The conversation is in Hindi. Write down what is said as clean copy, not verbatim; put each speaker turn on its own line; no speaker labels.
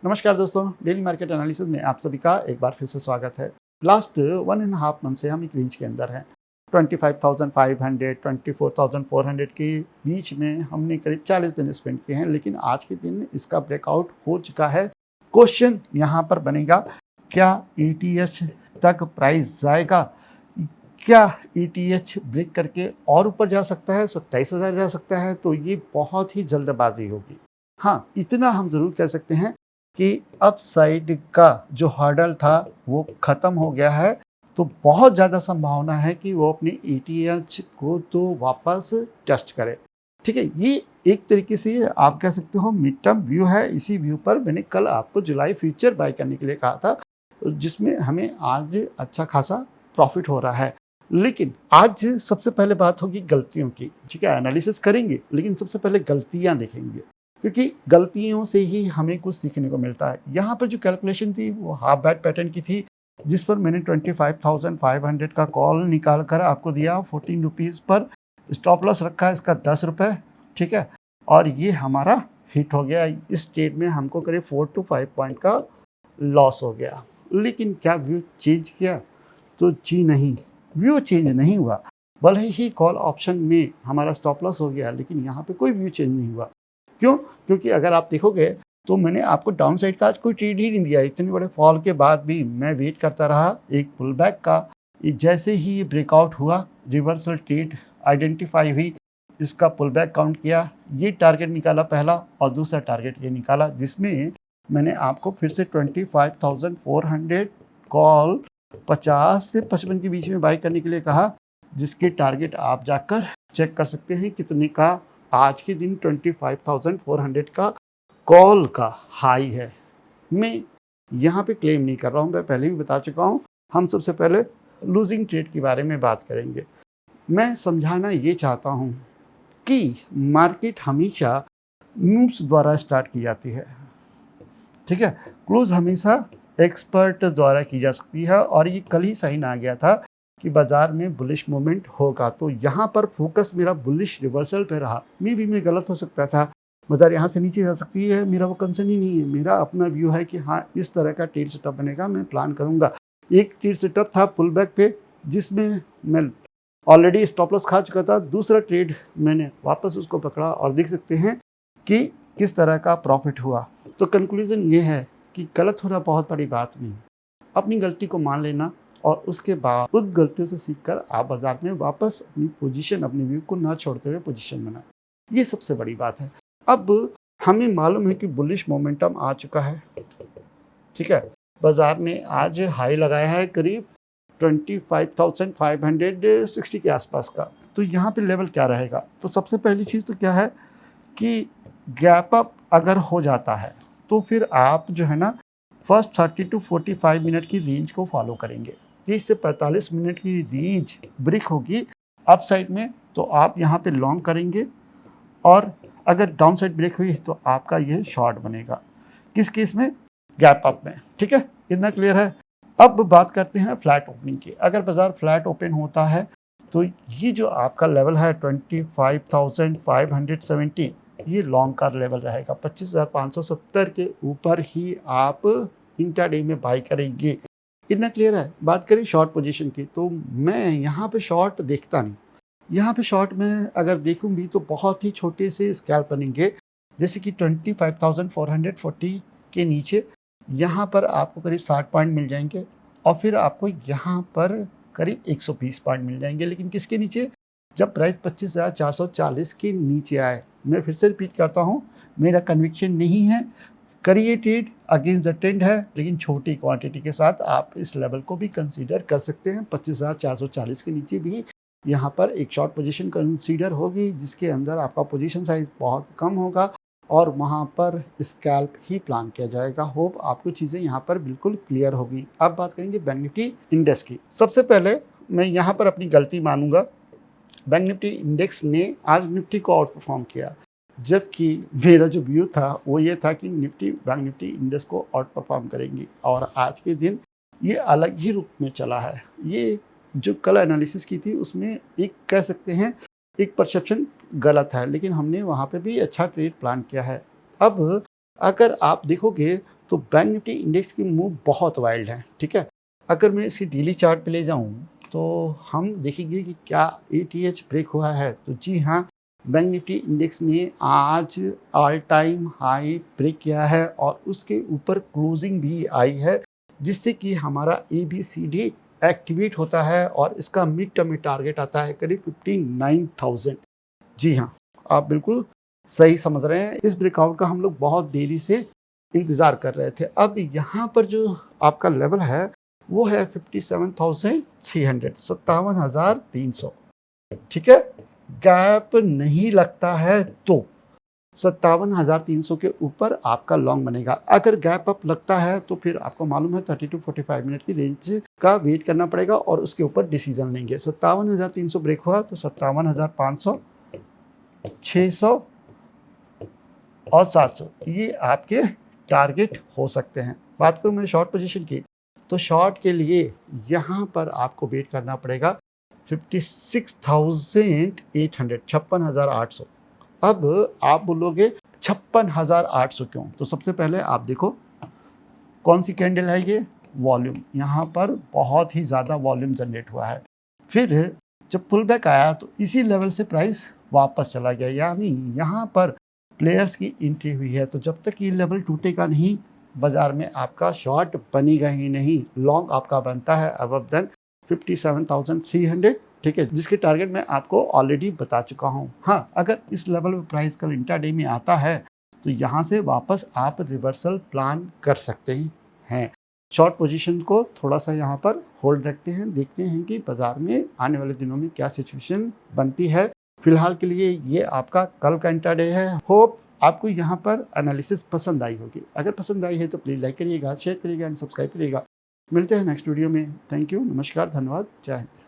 नमस्कार दोस्तों, डेली मार्केट एनालिसिस में आप सभी का एक बार फिर से स्वागत है। लास्ट 1.5 मंथ से हम एक रेंज के अंदर हैं। 25,500 24,400 के बीच में हमने करीब 40 दिन स्पेंड किए हैं, लेकिन आज के दिन इसका ब्रेकआउट हो चुका है। क्वेश्चन यहाँ पर बनेगा, क्या ETH तक प्राइस जाएगा? क्या ETH ब्रेक करके और ऊपर जा सकता है, 27,000 जा सकता है? तो ये बहुत ही जल्दबाजी होगी। हाँ, इतना हम ज़रूर कह सकते हैं कि अपसाइड का जो हर्डल था वो ख़त्म हो गया है, तो बहुत ज़्यादा संभावना है कि वो अपने ETH को तो वापस टेस्ट करे। ठीक है, ये एक तरीके से आप कह सकते हो मिड टर्म व्यू है। इसी व्यू पर मैंने कल आपको जुलाई फ्यूचर बाय करने के लिए कहा था, जिसमें हमें आज अच्छा खासा प्रॉफिट हो रहा है। लेकिन आज सबसे पहले बात होगी गलतियों की। ठीक है, एनालिसिस करेंगे, लेकिन सबसे पहले गलतियाँ देखेंगे, क्योंकि गलतियों से ही हमें कुछ सीखने को मिलता है। यहाँ पर जो कैलकुलेशन थी वो हाफ बैट पैटर्न की थी, जिस पर मैंने 25,500 का कॉल निकाल कर आपको दिया 14 रुपीज़ पर। स्टॉप लॉस रखा है इसका 10 रुपये। ठीक है, और ये हमारा हिट हो गया। इस ट्रेड में हमको करीब 4 to 5 पॉइंट का लॉस हो गया। लेकिन क्या व्यू चेंज किया? तो जी नहीं, व्यू चेंज नहीं हुआ। भले ही कॉल ऑप्शन में हमारा स्टॉप लॉस हो गया, लेकिन यहाँ पे कोई व्यू चेंज नहीं हुआ। क्यों? क्योंकि अगर आप देखोगे तो मैंने आपको डाउन साइड का आज कोई ट्रेड ही नहीं दिया। इतने बड़े फॉल के बाद भी मैं वेट करता रहा एक पुल बैक का। जैसे ही ये ब्रेकआउट हुआ, रिवर्सल ट्रेड आइडेंटिफाई हुई, इसका पुल बैक काउंट किया, ये टारगेट निकाला पहला और दूसरा टारगेट ये निकाला, जिसमें मैंने आपको फिर से 25,400 कॉल 50 से 55 के बीच में बाई करने के लिए कहा, जिसके टारगेट आप जाकर चेक कर सकते हैं कितने का। आज के दिन 25,400 का कॉल का हाई है। मैं यहाँ पे क्लेम नहीं कर रहा हूँ, मैं पहले भी बता चुका हूँ। हम सबसे पहले लूजिंग ट्रेड के बारे में बात करेंगे। मैं समझाना ये चाहता हूँ कि मार्केट हमेशा मूव्स द्वारा स्टार्ट की जाती है। ठीक है, क्लोज हमेशा एक्सपर्ट द्वारा की जा सकती है, और ये कल ही साइन आ गया था कि बाजार में बुलिश मूवमेंट होगा। तो यहाँ पर फोकस मेरा बुलिश रिवर्सल पे रहा। मैं गलत हो सकता था, बाजार यहाँ से नीचे जा सकती है, मेरा वो कंसर्न ही नहीं है। मेरा अपना व्यू है कि हाँ, इस तरह का ट्रेड सेटअप बनेगा, मैं प्लान करूँगा। एक ट्रेड सेटअप था पुल बैक पे, जिसमें मैं ऑलरेडी स्टॉप लॉस खा चुका था। दूसरा ट्रेड मैंने वापस उसको पकड़ा और देख सकते हैं कि किस तरह का प्रॉफिट हुआ। तो कंक्लूजन ये है कि गलत होना बहुत बड़ी बात नहीं, अपनी गलती को मान लेना और उसके बाद उन गलतियों से सीखकर आप बाजार में वापस अपनी पोजीशन, अपने व्यू को ना छोड़ते हुए पोजीशन बनाएं। ये सबसे बड़ी बात है। अब हमें मालूम है कि बुलिश मोमेंटम आ चुका है। ठीक है, बाजार ने आज हाई लगाया है करीब 25,560 के आसपास का। तो यहाँ पे लेवल क्या रहेगा? तो सबसे पहली चीज़ तो क्या है कि गैप अप अगर हो जाता है तो फिर आप जो है ना, फर्स्ट 30 to 45 मिनट की रेंज को फॉलो करेंगे। 30 से 45 मिनट की रेंज ब्रेक होगी अप साइड में, तो आप यहाँ पे लॉन्ग करेंगे, और अगर डाउन साइड ब्रेक हुई तो आपका ये शॉर्ट बनेगा। किस केस में? गैप अप में। ठीक है, इतना क्लियर है। अब बात करते हैं फ्लैट ओपनिंग की। अगर बाजार फ्लैट ओपन होता है तो ये जो आपका लेवल है 25,570, ये लॉन्ग का लेवल रहेगा। 25,570 के ऊपर ही आप इंट्राडे में बाई करेंगे। इतना क्लियर है। बात करें शॉर्ट पोजीशन की, तो मैं यहाँ पे शॉर्ट देखता नहीं। यहाँ पे शॉर्ट में अगर देखूँ भी तो बहुत ही छोटे से स्कैल्प बनेंगे, जैसे कि 25,440 के नीचे यहाँ पर आपको करीब 60 पॉइंट मिल जाएंगे, और फिर आपको यहाँ पर करीब 120 पॉइंट मिल जाएंगे। लेकिन किसके नीचे? जब प्राइस 25,440 के नीचे आए। मैं फिर से रिपीट करता हूँ, मेरा कन्विक्शन नहीं है, करिए ट्रेड, अगेंस्ट द ट्रेंड है, लेकिन छोटी क्वांटिटी के साथ आप इस लेवल को भी कंसीडर कर सकते हैं। 25,440 के नीचे भी यहाँ पर एक शॉर्ट पोजीशन कंसीडर होगी, जिसके अंदर आपका पोजीशन साइज बहुत कम होगा, और वहाँ पर स्कैल्प ही प्लान किया जाएगा। होप आपको चीज़ें यहाँ पर बिल्कुल क्लियर होगी। अब बात करेंगे बैंक निफ्टी इंडेक्स की। सबसे पहले मैं यहाँ पर अपनी गलती मानूंगा। बैंक निफ्टी इंडेक्स ने आज निफ्टी को आउट परफॉर्म किया, जबकि मेरा जो व्यू था वो ये था कि बैंक निफ्टी इंडेक्स को आउट परफॉर्म करेंगी, और आज के दिन ये अलग ही रूप में चला है। ये जो कल एनालिसिस की थी उसमें एक कह सकते हैं एक परसेप्शन गलत है, लेकिन हमने वहाँ पे भी अच्छा ट्रेड प्लान किया है। अब अगर आप देखोगे तो बैंक निफ्टी इंडेक्स की मूव बहुत वाइल्ड है, ठीक है। अगर मैं इसकी डेली चार्ट पे ले जाऊं तो हम देखेंगे कि क्या एटीएच ब्रेक हुआ है। तो जी हाँ, बैंक निफ्टी इंडेक्स ने आज ऑल टाइम हाई ब्रेक किया है और उसके ऊपर क्लोजिंग भी आई है, जिससे कि हमारा ABCD एक्टिवेट होता है और इसका मिड टर्म में टारगेट आता है करीब 59,000। जी हाँ, आप बिल्कुल सही समझ रहे हैं। इस ब्रेकआउट का हम लोग बहुत देरी से इंतज़ार कर रहे थे। अब यहाँ पर जो आपका लेवल है वो है 57,300, 57,300, ठीक है। गैप नहीं लगता है तो 57,300 के ऊपर आपका लॉन्ग बनेगा। अगर गैप अप लगता है तो फिर आपको मालूम है 30 to 45 मिनट की रेंज का वेट करना पड़ेगा और उसके ऊपर डिसीजन लेंगे। 57,300 ब्रेक हुआ तो 57,500, 600 और 700 ये आपके टारगेट हो सकते हैं। बात करूँ मैं शॉर्ट पोजीशन की, तो शॉर्ट के लिए यहाँ पर आपको वेट करना पड़ेगा 56,800, 56,800। अब आप बोलोगे 56,800 क्यों? तो सबसे पहले आप देखो कौन सी कैंडल है ये, वॉल्यूम, यहाँ पर बहुत ही ज़्यादा वॉल्यूम जनरेट हुआ है। फिर जब पुल बैक आया तो इसी लेवल से प्राइस वापस चला गया, यानी यहाँ पर प्लेयर्स की एंट्री हुई है। तो जब तक ये लेवल टूटेगा नहीं, बाजार में आपका शॉर्ट बनेगा ही नहीं। लॉन्ग आपका बनता है अबव देन 57,300, ठीक है, जिसके टारगेट मैं आपको ऑलरेडी बता चुका हूँ। हाँ, अगर इस लेवल पे प्राइस कल इंट्राडे में आता है तो यहाँ से वापस आप रिवर्सल प्लान कर सकते हैं। शॉर्ट पोजीशन को थोड़ा सा यहाँ पर होल्ड रखते हैं, देखते हैं कि बाजार में आने वाले दिनों में क्या सिचुएशन बनती है। फिलहाल के लिए ये आपका कल का इंट्राडे है। होप आपको यहाँ पर एनालिसिस पसंद आई होगी। अगर पसंद आई है तो प्लीज़ लाइक करिएगा, शेयर करिएगा एंड सब्सक्राइब करिएगा। मिलते हैं नेक्स्ट वीडियो में। थैंक यू, नमस्कार, धन्यवाद, जय हिंद।